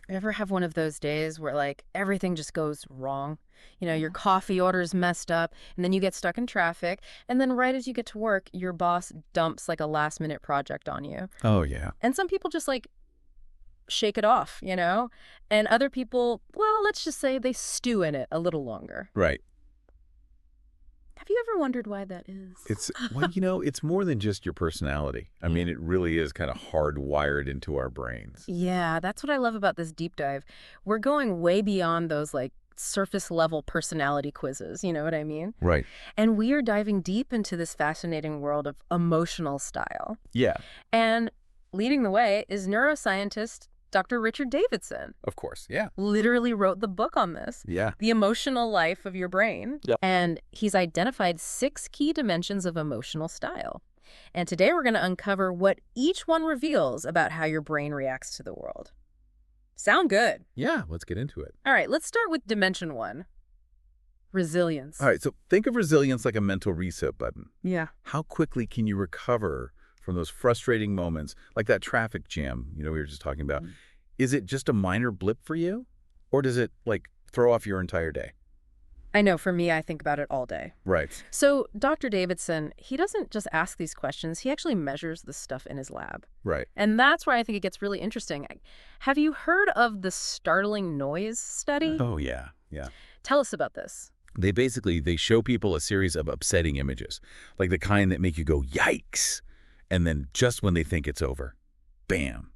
Ever have one of those days where like everything just goes wrong? Your coffee order's messed up, and then you get stuck in traffic, and then right as you get to work, your boss dumps like a last-minute project on you. Oh, yeah. And some people just like shake it off. And other people, well, let's just say they stew in it a little longer. Right. Have you ever wondered why that is? It's more than just your personality. I mean, it really is kind of hardwired into our brains. Yeah, that's what I love about this deep dive. We're going way beyond those like surface level personality quizzes, you know what I mean? Right. And we are diving deep into this fascinating world of emotional style. Yeah, And leading the way is neuroscientist Dr. Richard Davidson. of course. Yeah. Literally wrote the book on this, Yeah. The Emotional Life of Your Brain. Yep. And he's identified 6 key dimensions of emotional style. And today we're going to uncover what each one reveals about how your brain reacts to the world. Sound good? Yeah, let's get into it. All right, let's start with dimension 1, resilience. All right, so think of resilience like a mental reset button. Yeah. How quickly can you recover from those frustrating moments, like that traffic jam, we were just talking about? Is it just a minor blip for you? Or does it, like, throw off your entire day? I know, for me, I think about it all day. Right. So Dr. Davidson, he doesn't just ask these questions, he actually measures the stuff in his lab. Right. And that's where I think it gets really interesting. Have you heard of the startling noise study? Oh, yeah. Yeah. Tell us about this. They show people a series of upsetting images, like the kind that make you go, yikes. And then just when they think it's over, bam,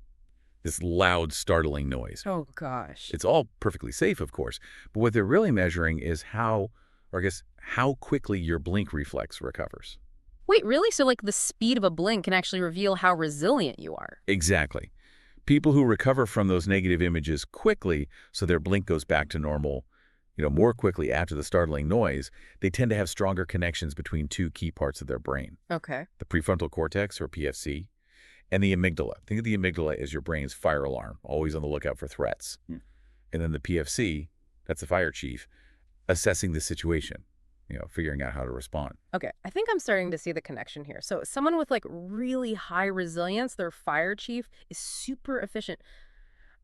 this loud, startling noise. Oh, gosh. It's all perfectly safe, of course. But what they're really measuring is how quickly your blink reflex recovers. Wait, really? So like the speed of a blink can actually reveal how resilient you are? Exactly. People who recover from those negative images quickly, so their blink goes back to normal, more quickly after the startling noise, they tend to have stronger connections between 2 key parts of their brain. Okay. The prefrontal cortex, or PFC, and the amygdala. Think of the amygdala as your brain's fire alarm, always on the lookout for threats. And then the PFC, that's the fire chief, assessing the situation, figuring out how to respond. Okay, I think I'm starting to see the connection here. So someone with like really high resilience, their fire chief is super efficient,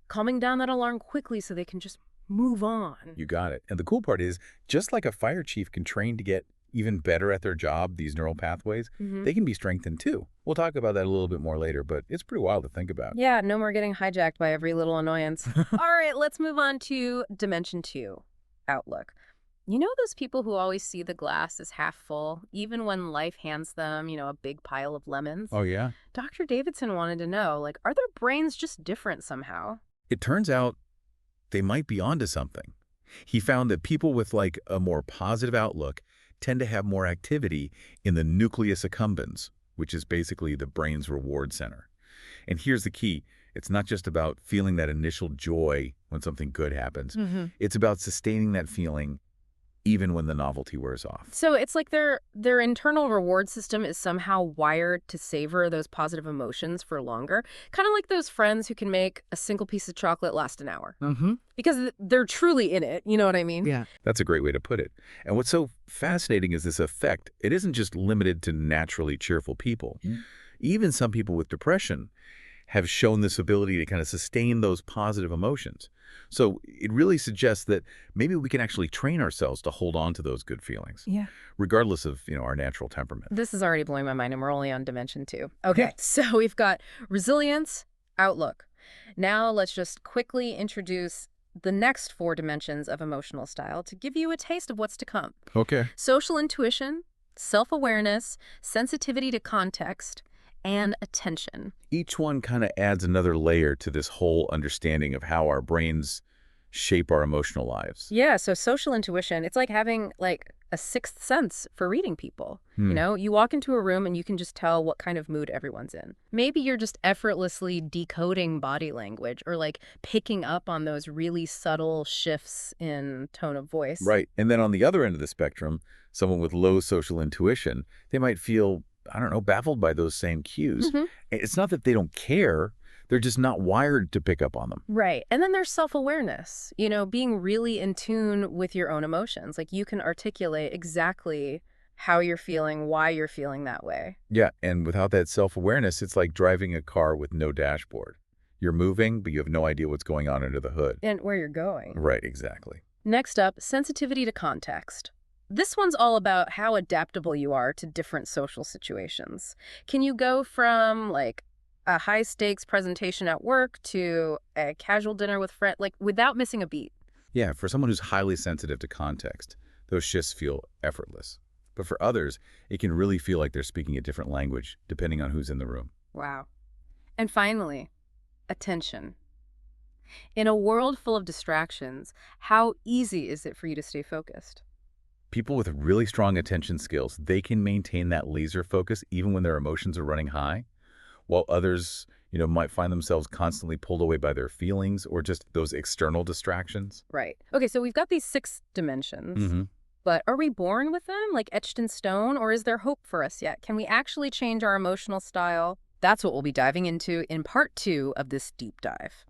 calming down that alarm quickly so they can just move on. You got it. And the cool part is, just like a fire chief can train to get even better at their job, these neural pathways, they can be strengthened too. We'll talk about that a little bit more later, but it's pretty wild to think about. Yeah, no more getting hijacked by every little annoyance. All right, let's move on to dimension 2, outlook. You know those people who always see the glass as half full, even when life hands them, a big pile of lemons? Oh, yeah? Dr. Davidson wanted to know, like, are their brains just different somehow? It turns out they might be onto something. He found that people with like a more positive outlook tend to have more activity in the nucleus accumbens, which is basically the brain's reward center. And here's the key. It's not just about feeling that initial joy when something good happens. It's about sustaining that feeling even when the novelty wears off. So it's like their internal reward system is somehow wired to savor those positive emotions for longer. Kind of like those friends who can make a single piece of chocolate last an hour. Because they're truly in it, you know what I mean? Yeah. That's a great way to put it. And what's so fascinating is this effect. It isn't just limited to naturally cheerful people. Even some people with depression have shown this ability to kind of sustain those positive emotions. So it really suggests that maybe we can actually train ourselves to hold on to those good feelings, regardless of, our natural temperament. This is already blowing my mind, and we're only on dimension 2. Okay, so we've got resilience, outlook. Now let's just quickly introduce the next 4 dimensions of emotional style to give you a taste of what's to come. Okay. Social intuition, self-awareness, sensitivity to context, and attention. Each one kind of adds another layer to this whole understanding of how our brains shape our emotional lives. Yeah, so social intuition, it's like having like a sixth sense for reading people. You walk into a room and you can just tell what kind of mood everyone's in. Maybe you're just effortlessly decoding body language or like picking up on those really subtle shifts in tone of voice. Right. And then on the other end of the spectrum, someone with low social intuition, they might feel, baffled by those same cues. It's not that they don't care. They're just not wired to pick up on them. Right. And then there's self-awareness, being really in tune with your own emotions. Like you can articulate exactly how you're feeling, why you're feeling that way. Yeah. And without that self-awareness, it's like driving a car with no dashboard. You're moving, but you have no idea what's going on under the hood. And where you're going. Right, exactly. Next up, sensitivity to context. This one's all about how adaptable you are to different social situations. Can you go from, like, a high-stakes presentation at work to a casual dinner with friends, like, without missing a beat? Yeah, for someone who's highly sensitive to context, those shifts feel effortless. But for others, it can really feel like they're speaking a different language, depending on who's in the room. Wow. And finally, attention. In a world full of distractions, how easy is it for you to stay focused? People with really strong attention skills, they can maintain that laser focus even when their emotions are running high, while others, might find themselves constantly pulled away by their feelings or just those external distractions. Right. Okay, so we've got these 6 dimensions, hmm but are we born with them, like etched in stone, or is there hope for us yet? Can we actually change our emotional style? That's what we'll be diving into in part 2 of this deep dive.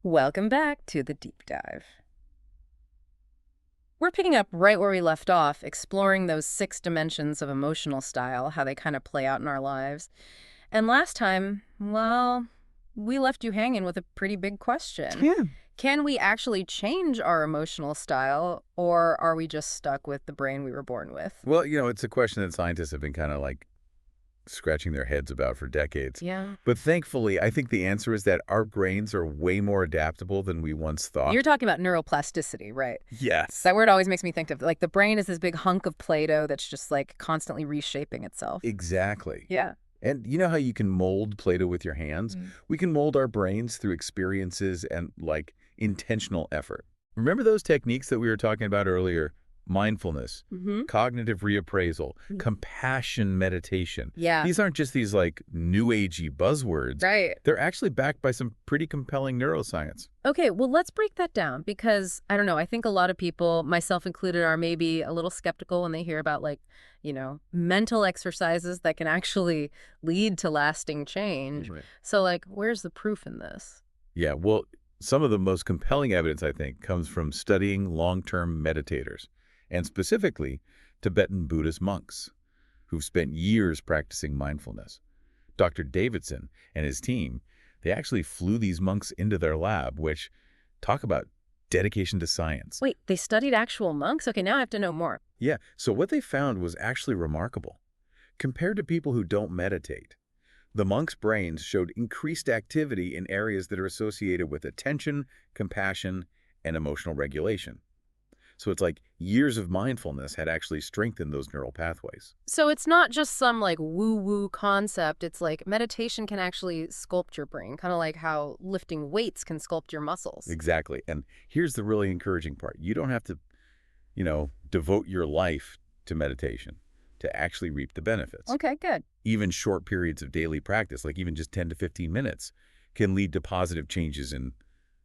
Welcome back to the deep dive. We're picking up right where we left off, exploring those 6 dimensions of emotional style, how they kind of play out in our lives. And last time, well, we left you hanging with a pretty big question. Yeah. Can we actually change our emotional style, or are we just stuck with the brain we were born with? Well, it's a question that scientists have been kind of like scratching their heads about for decades. Yeah. But thankfully, I think the answer is that our brains are way more adaptable than we once thought. You're talking about neuroplasticity, right? Yes. That word always makes me think of, like, the brain is this big hunk of Play-Doh that's just, like, constantly reshaping itself. Exactly. Yeah. And you know how you can mold Play-Doh with your hands? We can mold our brains through experiences and, like, intentional effort. Remember those techniques that we were talking about earlier? Mindfulness, Mm-hmm. cognitive reappraisal, compassion meditation. Yeah. These aren't just these, like, new agey buzzwords. Right. They're actually backed by some pretty compelling neuroscience. Okay, well, let's break that down because, I don't know, I think a lot of people, myself included, are maybe a little skeptical when they hear about, like, mental exercises that can actually lead to lasting change. Right. So, like, where's the proof in this? Yeah, well, some of the most compelling evidence, I think, comes from studying long-term meditators, and specifically Tibetan Buddhist monks who've spent years practicing mindfulness. Dr. Davidson and his team, they actually flew these monks into their lab, which talk about dedication to science. Wait, they studied actual monks? Okay, now I have to know more. Yeah, so what they found was actually remarkable. Compared to people who don't meditate, the monks' brains showed increased activity in areas that are associated with attention, compassion, and emotional regulation. So it's like years of mindfulness had actually strengthened those neural pathways. So it's not just some, like, woo-woo concept. It's like meditation can actually sculpt your brain, kind of like how lifting weights can sculpt your muscles. Exactly. And here's the really encouraging part. You don't have to, devote your life to meditation to actually reap the benefits. Okay, good. Even short periods of daily practice, like even just 10 to 15 minutes, can lead to positive changes in,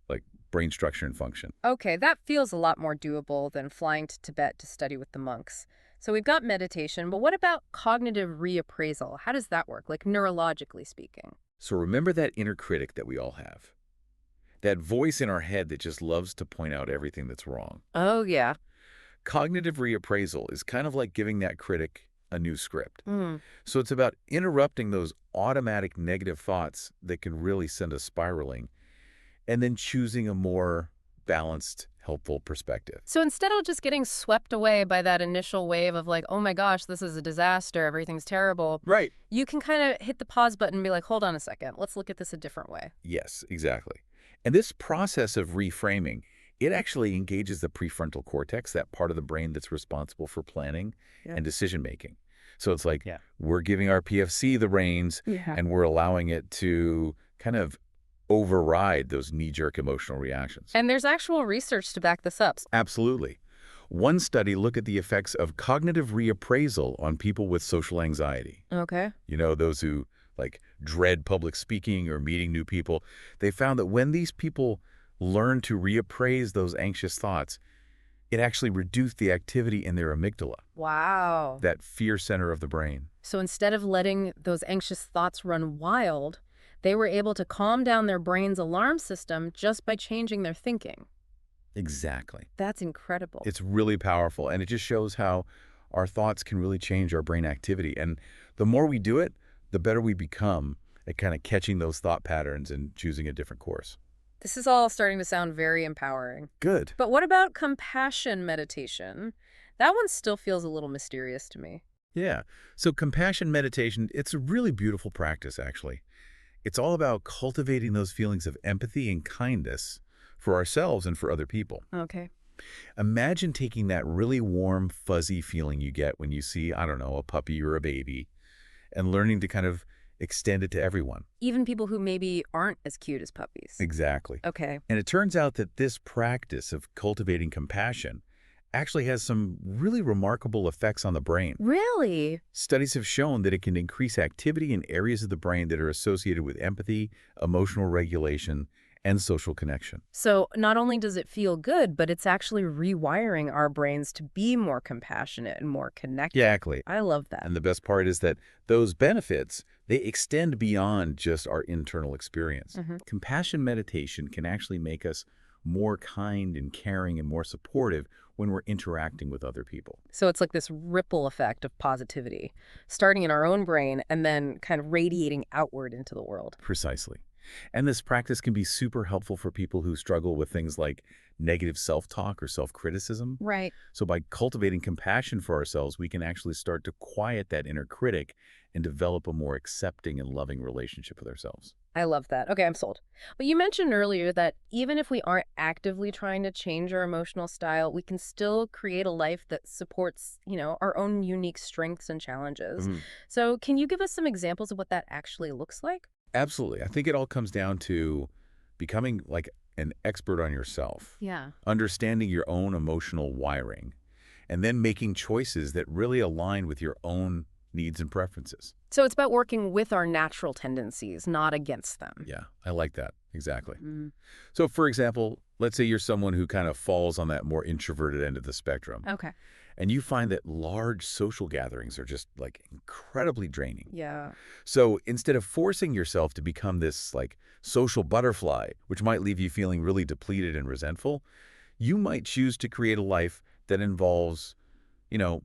like, brain structure and function. Okay, that feels a lot more doable than flying to Tibet to study with the monks. So we've got meditation, but what about cognitive reappraisal? How does that work, like neurologically speaking? So remember that inner critic that we all have? That voice in our head that just loves to point out everything that's wrong. Oh, yeah. Cognitive reappraisal is kind of like giving that critic a new script. Mm. So it's about interrupting those automatic negative thoughts that can really send us spiraling, and then choosing a more balanced, helpful perspective. So instead of just getting swept away by that initial wave of, like, oh my gosh, this is a disaster, everything's terrible, Right. you can kind of hit the pause button and be like, hold on a second, let's look at this a different way. Yes, exactly. And this process of reframing, it actually engages the prefrontal cortex, that part of the brain that's responsible for planning and decision-making. So it's like we're giving our PFC the reins, and we're allowing it to kind of override those knee-jerk emotional reactions. And there's actual research to back this up. Absolutely. One study looked at the effects of cognitive reappraisal on people with social anxiety. Okay. Those who, like, dread public speaking or meeting new people. They found that when these people learned to reappraise those anxious thoughts, it actually reduced the activity in their amygdala, Wow. that fear center of the brain. So instead of letting those anxious thoughts run wild, they were able to calm down their brain's alarm system just by changing their thinking. Exactly. That's incredible. It's really powerful, and it just shows how our thoughts can really change our brain activity. And the more we do it, the better we become at kind of catching those thought patterns and choosing a different course. This is all starting to sound very empowering. Good. But what about compassion meditation? That one still feels a little mysterious to me. Yeah. So compassion meditation, it's a really beautiful practice, actually. It's all about cultivating those feelings of empathy and kindness for ourselves and for other people. Okay. Imagine taking that really warm, fuzzy feeling you get when you see, I don't know, a puppy or a baby, and learning to kind of extend it to everyone. Even people who maybe aren't as cute as puppies. Exactly. Okay. And it turns out that this practice of cultivating compassion actually has some really remarkable effects on the brain. Really? Studies have shown that it can increase activity in areas of the brain that are associated with empathy, emotional regulation, and social connection. So not only does it feel good, but it's actually rewiring our brains to be more compassionate and more connected. Exactly. I love that. And the best part is that those benefits, they extend beyond just our internal experience. Compassion meditation can actually make us more kind and caring and more supportive when we're interacting with other people. So it's like this ripple effect of positivity, starting in our own brain and then kind of radiating outward into the world. Precisely. And this practice can be super helpful for people who struggle with things like negative self-talk or self-criticism. Right. So by cultivating compassion for ourselves, we can actually start to quiet that inner critic and develop a more accepting and loving relationship with ourselves. I love that. Okay, I'm sold. But you mentioned earlier that even if we aren't actively trying to change our emotional style, we can still create a life that supports, our own unique strengths and challenges. So can you give us some examples of what that actually looks like? Absolutely. I think it all comes down to becoming like an expert on yourself, Yeah. understanding your own emotional wiring, and then making choices that really align with your own needs and preferences. So it's about working with our natural tendencies, not against them. Yeah, I like that. Exactly. Mm. So, for example, let's say you're someone who kind of falls on that more introverted end of the spectrum, Okay. and you find that large social gatherings are just like incredibly draining. Yeah. So instead of forcing yourself to become this like social butterfly, which might leave you feeling really depleted and resentful, you might choose to create a life that involves,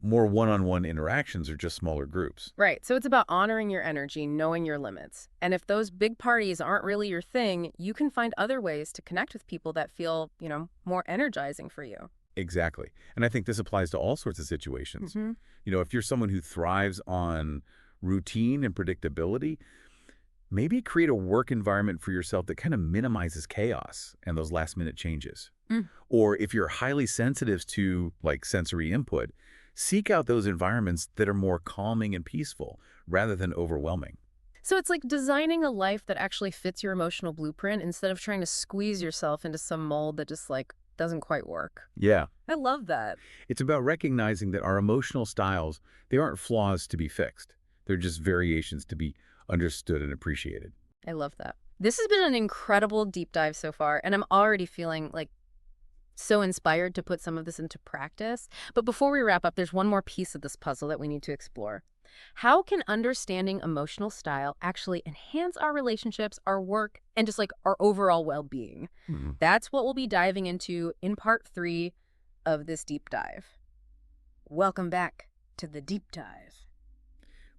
more one-on-one interactions or just smaller groups. Right. So it's about honoring your energy, knowing your limits. And if those big parties aren't really your thing, you can find other ways to connect with people that feel, more energizing for you. Exactly. And I think this applies to all sorts of situations. If you're someone who thrives on routine and predictability, maybe create a work environment for yourself that kind of minimizes chaos and those last-minute changes. Or if you're highly sensitive to like sensory input, seek out those environments that are more calming and peaceful rather than overwhelming. So it's like designing a life that actually fits your emotional blueprint instead of trying to squeeze yourself into some mold that just doesn't quite work. Yeah. I love that. It's about recognizing that our emotional styles, they aren't flaws to be fixed. They're just variations to be understood and appreciated. I love that. This has been an incredible deep dive so far, and I'm already feeling so inspired to put some of this into practice. But before we wrap up, there's one more piece of this puzzle that we need to explore. How can understanding emotional style actually enhance our relationships, our work, and just our overall well-being? That's what we'll be diving into in part 3 of this deep dive. Welcome back to the deep dive.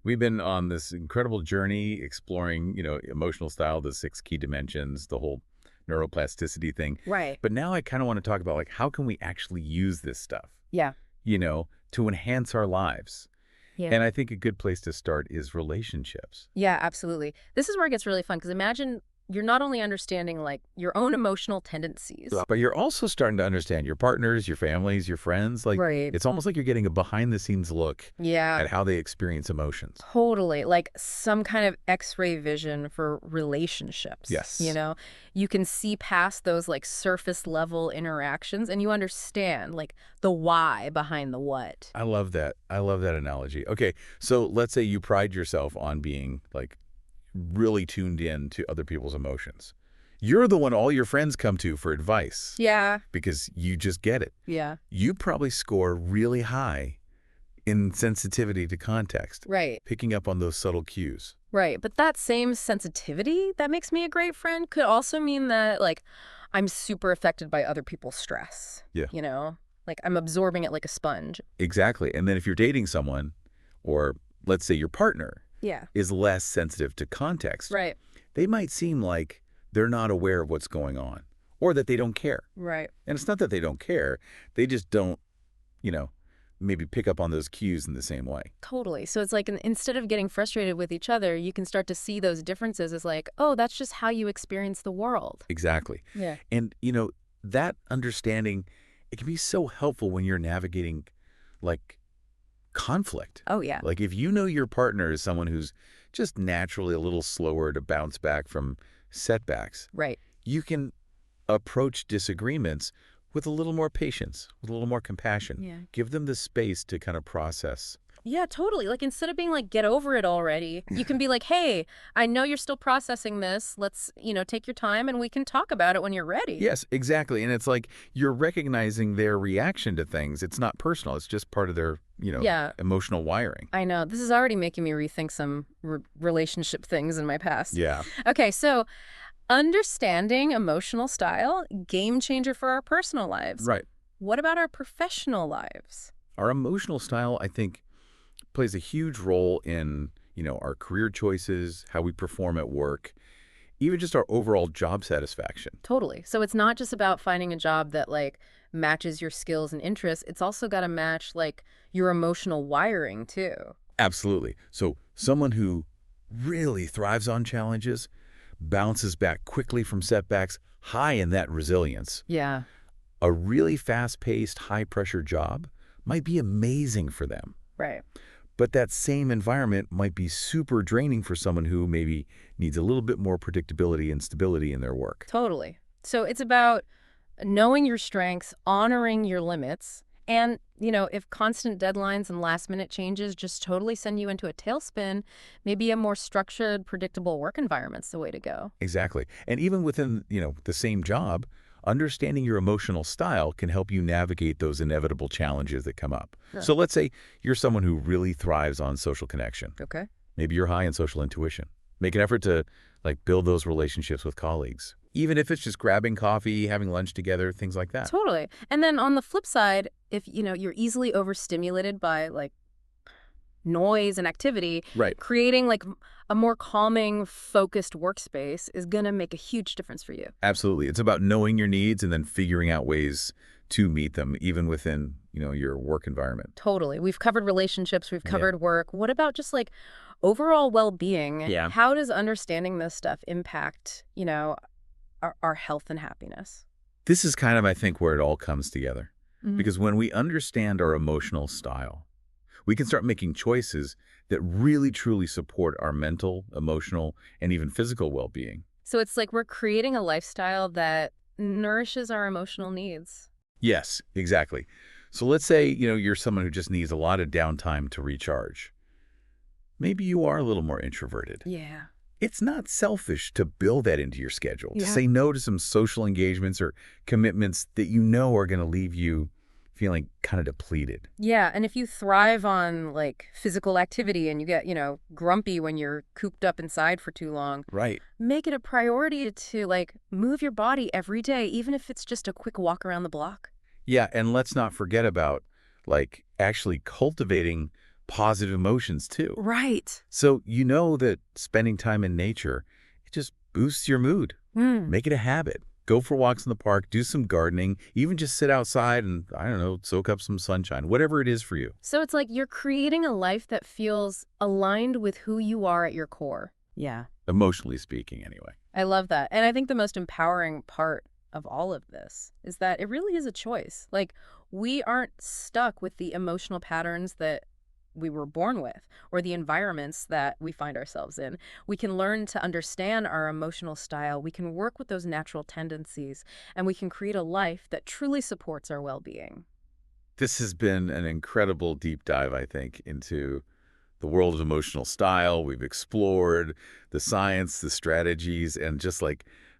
We've been on this incredible journey exploring, emotional style, the 6 key dimensions, the whole neuroplasticity thing. Right. But now I kind of want to talk about how can we actually use this stuff, Yeah. To enhance our lives. Yeah. And I think a good place to start is relationships. Yeah, absolutely. This is where it gets really fun because imagine you're not only understanding your own emotional tendencies. But you're also starting to understand your partners, your families, your friends. Right. It's almost like you're getting a behind-the-scenes look Yeah. at how they experience emotions. Totally. Some kind of X-ray vision for relationships. Yes. You can see past those surface level interactions and you understand the why behind the what. I love that. I love that analogy. Okay, so let's say you pride yourself on being really tuned in to other people's emotions. You're the one all your friends come to for advice. Yeah. Because you just get it. Yeah. You probably score really high in sensitivity to context. Right. Picking up on those subtle cues. Right. But that same sensitivity that makes me a great friend could also mean that I'm super affected by other people's stress. Yeah. I'm absorbing it like a sponge. Exactly. And then if you're dating someone, or let's say your partner, Yeah. is less sensitive to context, Right. they might seem like they're not aware of what's going on or that they don't care. Right. And it's not that they don't care. They just don't, you know, maybe pick up on those cues in the same way. Totally. So it's like instead of getting frustrated with each other, you can start to see those differences as like, oh, that's just how you experience the world. Exactly. Yeah. And, that understanding, it can be so helpful when you're navigating, like, conflict. Oh, yeah. Like, if you know your partner is someone who's just naturally a little slower to bounce back from setbacks, Right. you can approach disagreements with a little more patience, with a little more compassion. Yeah. Give them the space to kind of process. Yeah, totally. Like instead of being like, get over it already, you can be like, hey, I know you're still processing this. Let's, take your time and we can talk about it when you're ready. Yes, exactly. And it's like you're recognizing their reaction to things. It's not personal. It's just part of their, Yeah. emotional wiring. I know. This is already making me rethink some relationship things in my past. Yeah. Okay, so understanding emotional style, game changer for our personal lives. Right. What about our professional lives? Our emotional style, I think, plays a huge role in, our career choices, how we perform at work, even just our overall job satisfaction. Totally. So it's not just about finding a job that like matches your skills and interests. It's also got to match like your emotional wiring too. Absolutely. So someone who really thrives on challenges, bounces back quickly from setbacks, high in that resilience. Yeah. A really fast-paced, high-pressure job might be amazing for them. Right. But that same environment might be super draining for someone who maybe needs a little bit more predictability and stability in their work. Totally. So it's about knowing your strengths, honoring your limits, and, if constant deadlines and last-minute changes just totally send you into a tailspin, maybe a more structured, predictable work environment's the way to go. Exactly. And even within, the same job, understanding your emotional style can help you navigate those inevitable challenges that come up. Yeah. So let's say you're someone who really thrives on social connection. Okay. Maybe you're high in social intuition. Make an effort to build those relationships with colleagues. Even if it's just grabbing coffee, having lunch together, things like that. Totally. And then on the flip side, if, you're easily overstimulated by like noise and activity, Right. creating like a more calming, focused workspace is going to make a huge difference for you. Absolutely. It's about knowing your needs and then figuring out ways to meet them, even within, your work environment. Totally. We've covered relationships, we've Yeah. covered work. What about just like overall well-being? Yeah. How does understanding this stuff impact, our health and happiness? This is kind of, I think, where it all comes together. Mhm. Because when we understand our emotional style, we can start making choices that really, truly support our mental, emotional, and even physical well-being. So it's like we're creating a lifestyle that nourishes our emotional needs. Yes, exactly. So let's say, you're someone who just needs a lot of downtime to recharge. Maybe you are a little more introverted. Yeah. It's not selfish to build that into your schedule, to Yeah. say no to some social engagements or commitments that you know are going to leave you feeling kind of depleted. Yeah, and if you thrive on like physical activity and you get, grumpy when you're cooped up inside for too long, Right. make it a priority to like move your body every day, even if it's just a quick walk around the block. Yeah, and let's not forget about actually cultivating positive emotions too. Right. So you know that spending time in nature, it just boosts your mood. Mm. Make it a habit. Go for walks in the park, do some gardening, even just sit outside and, I don't know, soak up some sunshine, whatever it is for you. So it's like you're creating a life that feels aligned with who you are at your core. Yeah. Emotionally speaking, anyway. I love that. And I think the most empowering part of all of this is that it really is a choice. Like, we aren't stuck with the emotional patterns that we were born with or the environments that we find ourselves in. We can learn to understand our emotional style. We can work with those natural tendencies, and we can create a life that truly supports our well-being. This has been an incredible deep dive, I think, into the world of emotional style. We've explored the science, the strategies, and just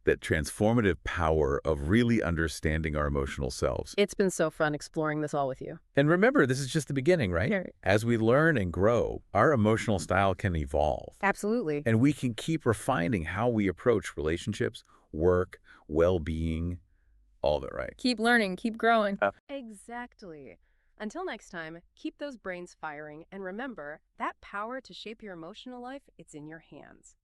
that transformative power of really understanding our emotional selves. It's been so fun exploring this all with you. And remember, this is just the beginning, right? Yeah. As we learn and grow, our emotional style can evolve. Absolutely. And we can keep refining how we approach relationships, work, well-being, all of it, right? Keep learning, keep growing. Exactly. Until next time, keep those brains firing and remember that power to shape your emotional life, it's in your hands.